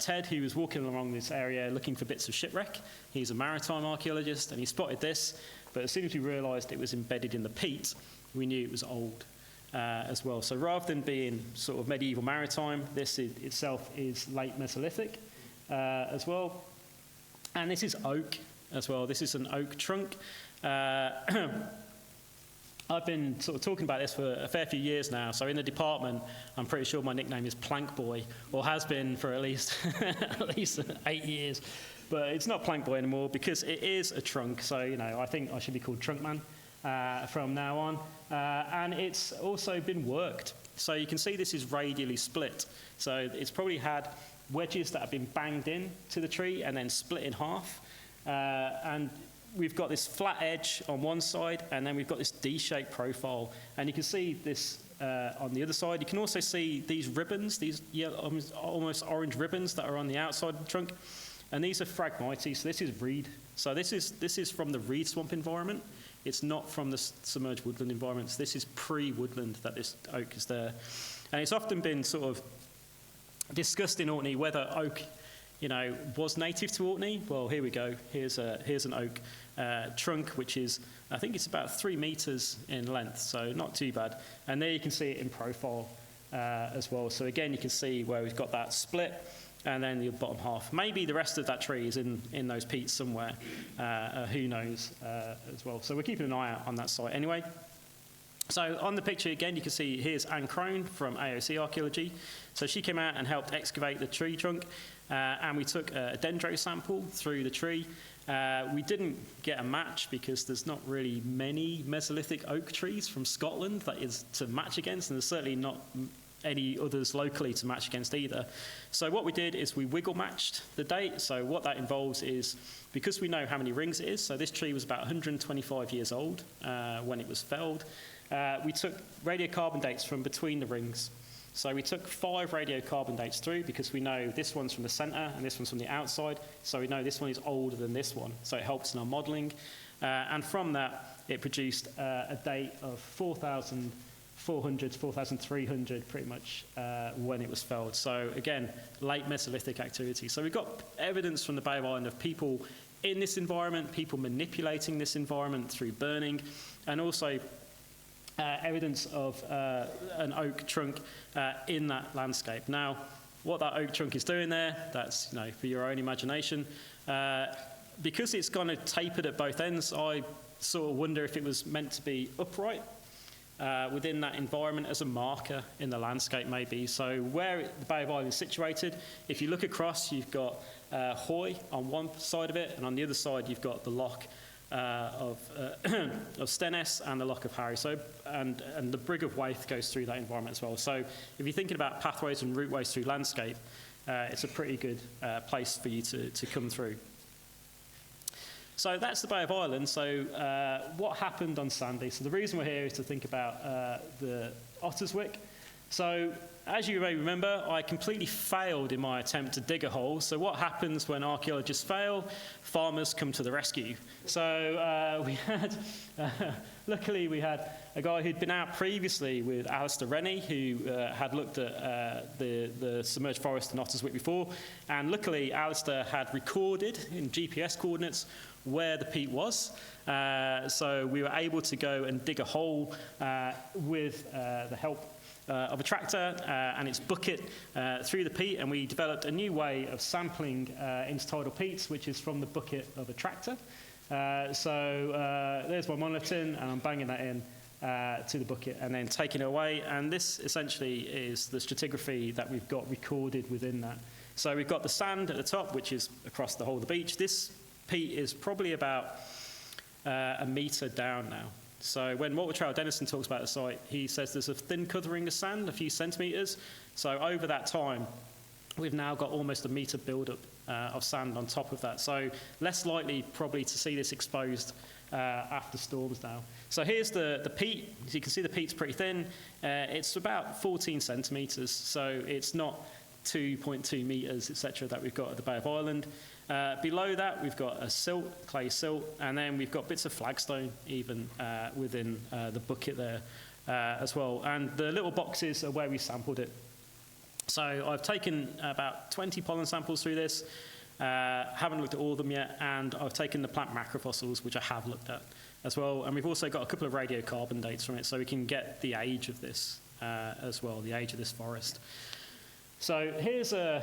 Ted, who was walking along this area looking for bits of shipwreck. He's a maritime archaeologist, and he spotted this, but as soon as we realised it was embedded in the peat, we knew it was old. As well. So rather than being sort of medieval maritime, this itself is late Mesolithic as well. And this is oak as well. This is an oak trunk. I've been sort of talking about this for a fair few years now. So in the department, I'm pretty sure my nickname is Plank Boy, or has been for at least 8 years. but it's not plank boy anymore because it is a trunk. So, you know, I think I should be called Trunk Man from now on. And it's also been worked. So you can see this is radially split. So it's probably had wedges that have been banged in to the tree and then split in half. And we've got this flat edge on one side, and then we've got this D-shaped profile. And you can see this on the other side. You can also see these ribbons, these yellow, almost orange ribbons that are on the outside of the trunk. And these are Phragmites, so this is reed. So this is from the reed swamp environment. It's not from the submerged woodland environments. This is pre-woodland that this oak is there. And it's often been sort of discussed in Orkney whether oak, you know, was native to Orkney. Well, here we go. Here's an oak trunk, which is, I think it's about 3 meters in length, so not too bad. And there you can see it in profile as well. So again, you can see where we've got that split, and then the bottom half. Maybe the rest of that tree is in those peats somewhere. Who knows as well. So we're keeping an eye out on that site anyway. So on the picture again, you can see here's Anne Crone from AOC Archaeology. So she came out and helped excavate the tree trunk, and we took a dendro sample through the tree. We didn't get a match because there's not really many Mesolithic oak trees from Scotland that is to match against, and there's certainly not any others locally to match against either. So what we did is we wiggle matched the date. So what that involves is, because we know how many rings it is, so this tree was about 125 years old when it was felled, we took radiocarbon dates from between the rings. So we took 5 radiocarbon dates through because we know this one's from the centre and this one's from the outside. So we know this one is older than this one. So it helps in our modelling. And from that, it produced a date of 4,400 to 4,300 pretty much when it was felled. So again, late Mesolithic activity. So we've got evidence from the Bay of Island of people in this environment, people manipulating this environment through burning, and also evidence of an oak trunk in that landscape. Now, what that oak trunk is doing there, that's, you know, for your own imagination. Because it's kind of tapered at both ends, I sort of wonder if it was meant to be upright within that environment as a marker in the landscape maybe. So where the Bay of Island is situated, if you look across, you've got Hoy on one side of it, and on the other side you've got the loch of Stennis and the Loch of Harry. So, and the Brig of Waith goes through that environment as well. So if you're thinking about pathways and routeways through landscape, it's a pretty good place for you to come through. So that's the Bay of Island. So what happened on Sanday? So the reason we're here is to think about the Otterswick. So as you may remember, I completely failed in my attempt to dig a hole. So what happens when archaeologists fail? Farmers come to the rescue. So we had, luckily we had a guy who'd been out previously with Alistair Rennie, who had looked at the submerged forest in Otterswick before. And luckily Alistair had recorded in GPS coordinates where the peat was. So we were able to go and dig a hole with the help of a tractor and its bucket through the peat, and we developed a new way of sampling intertidal peats, which is from the bucket of a tractor. So there's my monolithin, and I'm banging that in to the bucket and then taking it away, and this essentially is the stratigraphy that we've got recorded within that. So we've got the sand at the top, which is across the whole of the beach. This peat is probably about a metre down now. So when Walter Traill Dennison talks about the site, he says there's a thin covering of sand, a few centimetres. So over that time, we've now got almost a metre build-up of sand on top of that. So less likely probably to see this exposed after storms now. So here's the peat. As you can see, the peat's pretty thin. It's about 14 centimetres, so it's not 2.2 metres, etc., that we've got at the Bay of Island. Below that, we've got a silt, clay silt, and then we've got bits of flagstone even within the bucket there as well. And the little boxes are where we sampled it. So I've taken about 20 pollen samples through this, haven't looked at all of them yet, and I've taken the plant macrofossils, which I have looked at as well. And we've also got a couple of radiocarbon dates from it, so we can get the age of this as well, the age of this forest. So here's an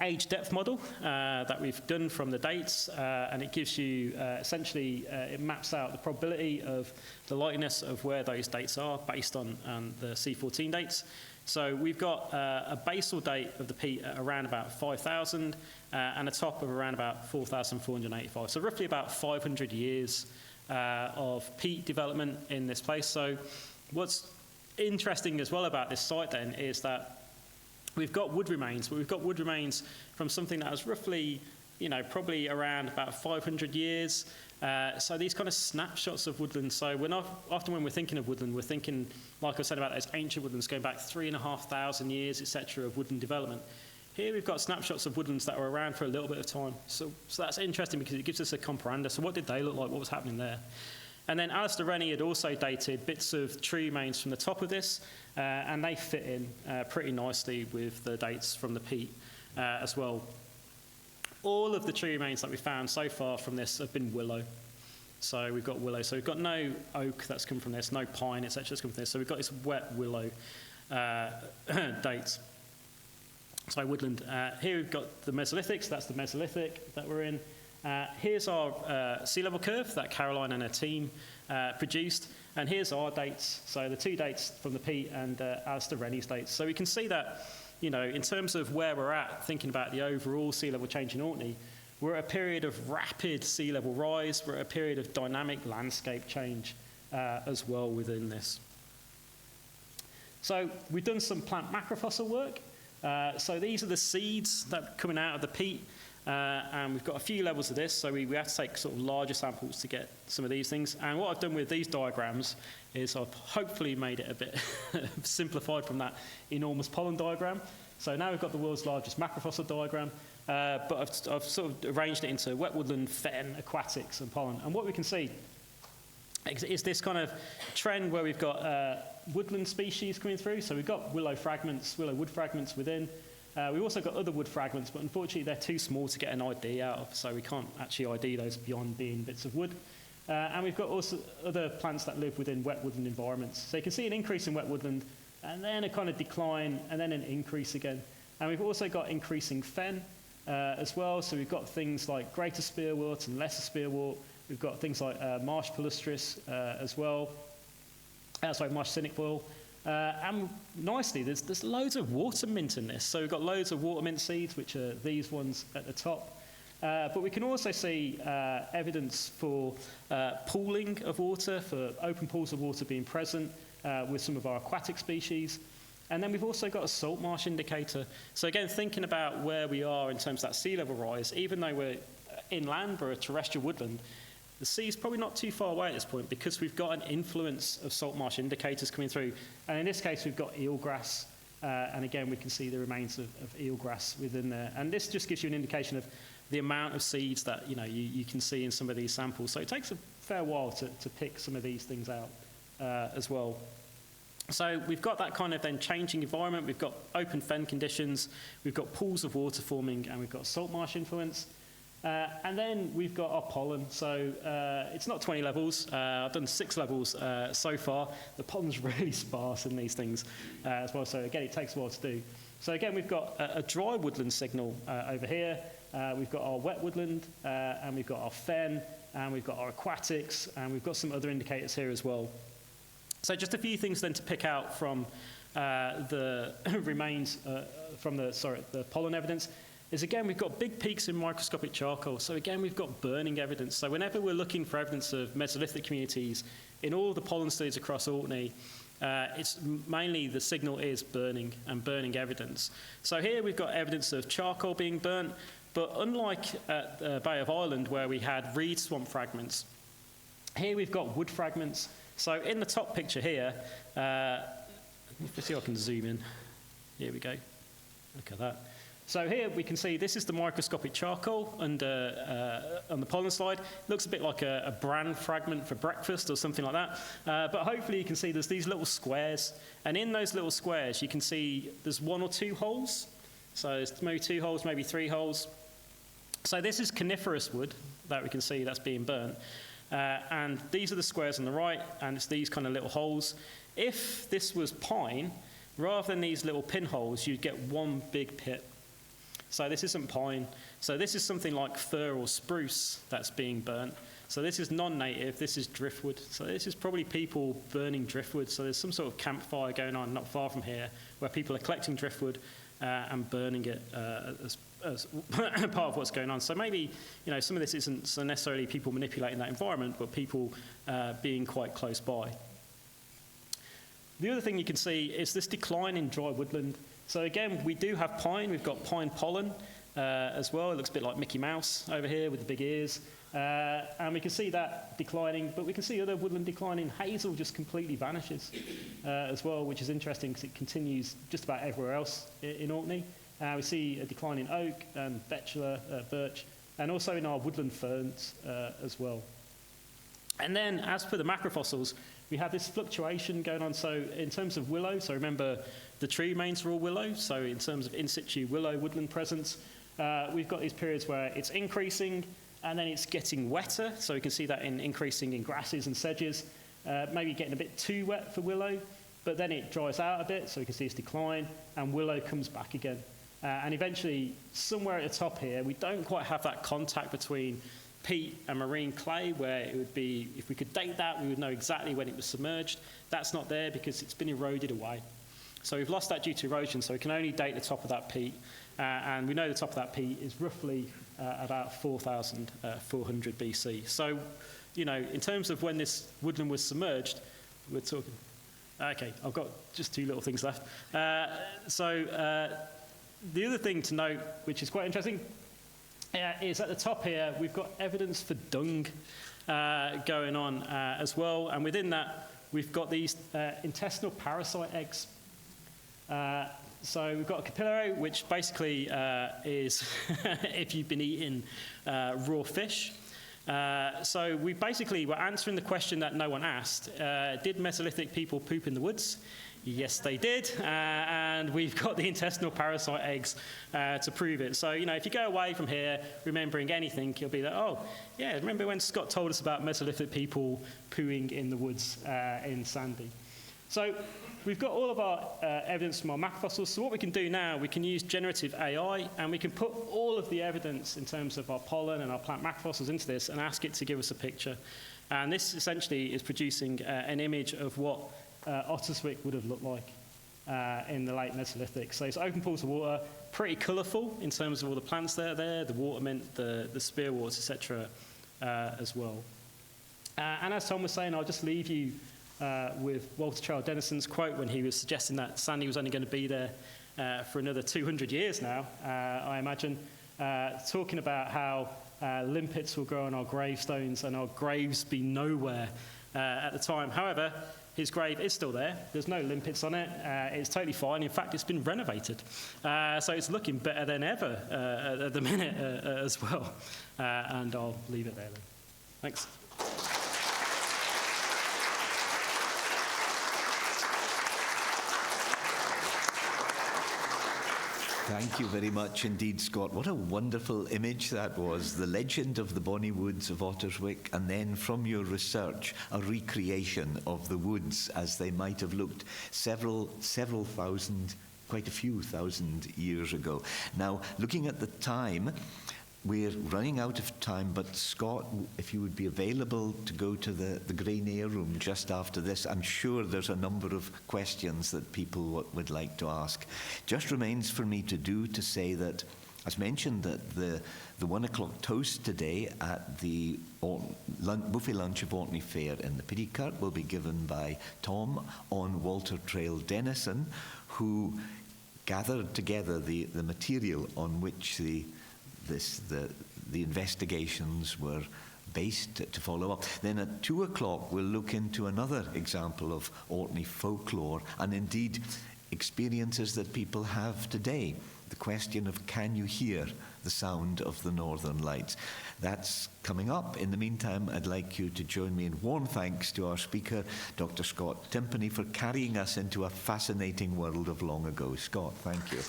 age depth model that we've done from the dates, and it gives you essentially, it maps out the probability of the likeliness of where those dates are based on the C14 dates. So we've got a basal date of the peat at around about 5,000 and a top of around about 4,485. So roughly about 500 years of peat development in this place. So what's interesting as well about this site then is that we've got wood remains, but we've got wood remains from something that was roughly, probably around about 500 years. So these kind of snapshots of woodland. So often when we're thinking of woodland, we're thinking, like I said, about those ancient woodlands going back 3,500 years, etc., of woodland development. Here we've got snapshots of woodlands that were around for a little bit of time. So that's interesting because it gives us a comparanda. So what did they look like? What was happening there? And then Alistair Rennie had also dated bits of tree remains from the top of this, and they fit in pretty nicely with the dates from the peat as well. All of the tree remains that we found so far from this have been willow. So we've got willow. So we've got no oak that's come from this, no pine, etc. that's come from this. So we've got this wet willow dates. So woodland. Here we've got the Mesolithic. So that's the Mesolithic that we're in. Here's our sea level curve that Caroline and her team produced. And here's our dates. So the two dates from the peat and Alistair Rennie's dates. So we can see that, in terms of where we're at, thinking about the overall sea level change in Orkney, we're at a period of rapid sea level rise. We're at a period of dynamic landscape change as well within this. So we've done some plant macrofossil work. So these are the seeds that are coming out of the peat. And we've got a few levels of this, so we have to take sort of larger samples to get some of these things. And what I've done with these diagrams is I've hopefully made it a bit simplified from that enormous pollen diagram. So now we've got the world's largest macrofossil diagram, but I've sort of arranged it into wet woodland, fen, aquatics, and pollen. And what we can see is this kind of trend where we've got woodland species coming through. So we've got willow wood fragments within. We've also got other wood fragments, but unfortunately they're too small to get an ID out of, so we can't actually ID those beyond being bits of wood. And we've got also other plants that live within wet woodland environments. So you can see an increase in wet woodland, and then a kind of decline, and then an increase again. And we've also got increasing fen as well. So we've got things like greater spearwort and lesser spearwort. We've got things like marsh palustris as well. Marsh cinquefoil. And nicely, there's loads of water mint in this. So we've got loads of water mint seeds, which are these ones at the top. But we can also see evidence for pooling of water, for open pools of water being present with some of our aquatic species. And then we've also got a salt marsh indicator. So again, thinking about where we are in terms of that sea level rise, even though we're inland, we're a terrestrial woodland, the sea's probably not too far away at this point because we've got an influence of salt marsh indicators coming through. And in this case, we've got eelgrass. And again, we can see the remains of eelgrass within there. And this just gives you an indication of the amount of seeds that you can see in some of these samples. So it takes a fair while to pick some of these things out as well. So we've got that kind of then changing environment. We've got open fen conditions. We've got pools of water forming, and we've got salt marsh influence. And then we've got our pollen. So it's not 20 levels. I've done 6 levels so far. The pollen's really sparse in these things as well. So again, it takes a while to do. So again, we've got a dry woodland signal over here. We've got our wet woodland, and we've got our fen, and we've got our aquatics, and we've got some other indicators here as well. So just a few things then to pick out from the remains from the pollen evidence. Is again, we've got big peaks in microscopic charcoal. So again, we've got burning evidence. So whenever we're looking for evidence of Mesolithic communities, in all the pollen studies across Orkney, it's mainly the signal is burning and burning evidence. So here we've got evidence of charcoal being burnt, but unlike at the Bay of Ireland where we had reed swamp fragments, here we've got wood fragments. So in the top picture here, let me see if I can zoom in. Here we go. Look at that. So here we can see this is the microscopic charcoal on the pollen slide. It looks a bit like a bran fragment for breakfast or something like that. But hopefully you can see there's these little squares. And in those little squares, you can see there's 1 or 2 holes. So there's maybe 2 holes, maybe 3 holes. So this is coniferous wood that we can see that's being burnt. And these are the squares on the right, and it's these kind of little holes. If this was pine, rather than these little pinholes, you'd get one big pit. So this isn't pine. So this is something like fir or spruce that's being burnt. So this is non-native, this is driftwood. So this is probably people burning driftwood. So there's some sort of campfire going on not far from here where people are collecting driftwood and burning it as part of what's going on. So maybe, some of this isn't so necessarily people manipulating that environment, but people being quite close by. The other thing you can see is this decline in dry woodland. So again, we do have pine. We've got pine pollen as well. It looks a bit like Mickey Mouse over here with the big ears. And we can see that declining, but we can see other woodland declining. Hazel just completely vanishes as well, which is interesting because it continues just about everywhere else in Orkney. We see a decline in oak and birch, and also in our woodland ferns as well. And then, as for the macrofossils, we have this fluctuation going on. So in terms of willow, so remember the tree remains are all willow. So in terms of in situ willow woodland presence, we've got these periods where it's increasing and then it's getting wetter. So we can see that in increasing in grasses and sedges, maybe getting a bit too wet for willow, but then it dries out a bit. So we can see its decline and willow comes back again. And eventually, somewhere at the top here, we don't quite have that contact between peat and marine clay, where it would be, if we could date that, we would know exactly when it was submerged. That's not there because it's been eroded away. So we've lost that due to erosion, so we can only date the top of that peat. And we know the top of that peat is roughly about 4,400 BC. So, in terms of when this woodland was submerged, we're talking... Okay, I've got just two little things left. The other thing to note, which is quite interesting, is at the top here, we've got evidence for dung going on as well. And within that, we've got these intestinal parasite eggs. So we've got a capillary, which basically is if you've been eating raw fish. So we basically were answering the question that no one asked. Did Mesolithic people poop in the woods? Yes, they did, and we've got the intestinal parasite eggs to prove it. So, if you go away from here remembering anything, you'll be like, oh, yeah, remember when Scott told us about Mesolithic people pooing in the woods in Sanday? So we've got all of our evidence from our macrofossils. So what we can do now, we can use generative AI, and we can put all of the evidence in terms of our pollen and our plant macrofossils into this and ask it to give us a picture. And this essentially is producing an image of what Otterswick would have looked like in the late Mesolithic. So it's open pools of water, pretty colourful in terms of all the plants that are there, the water mint, the spearworts, etc. As well. And as Tom was saying, I'll just leave you with Walter Traill Dennison's quote when he was suggesting that Sanday was only going to be there for another 200 years now, I imagine, talking about how limpets will grow on our gravestones and our graves be nowhere at the time. However, his grave is still there. There's no limpets on it. It's totally fine. In fact, it's been renovated. So it's looking better than ever at the minute as well. And I'll leave it there then. Thanks. Thank you very much indeed, Scott. What a wonderful image that was. The legend of the bonny woods of Otterswick, and then from your research, a recreation of the woods as they might have looked several thousand, quite a few thousand years ago. Now, looking at the time, we're running out of time, but Scott, if you would be available to go to the Graineer room just after this, I'm sure there's a number of questions that people would like to ask. Just remains for me to say that, as mentioned, that the 1 o'clock toast today at the buffet lunch of Orkney Fair in the Piddycirk will be given by Tom on Walter Traill Dennison, who gathered together the material on which the investigations were based to follow up. Then at 2 o'clock, we'll look into another example of Orkney folklore and indeed experiences that people have today. The question of, can you hear the sound of the Northern Lights? That's coming up. In the meantime, I'd like you to join me in warm thanks to our speaker, Dr. Scott Timpany, for carrying us into a fascinating world of long ago. Scott, thank you.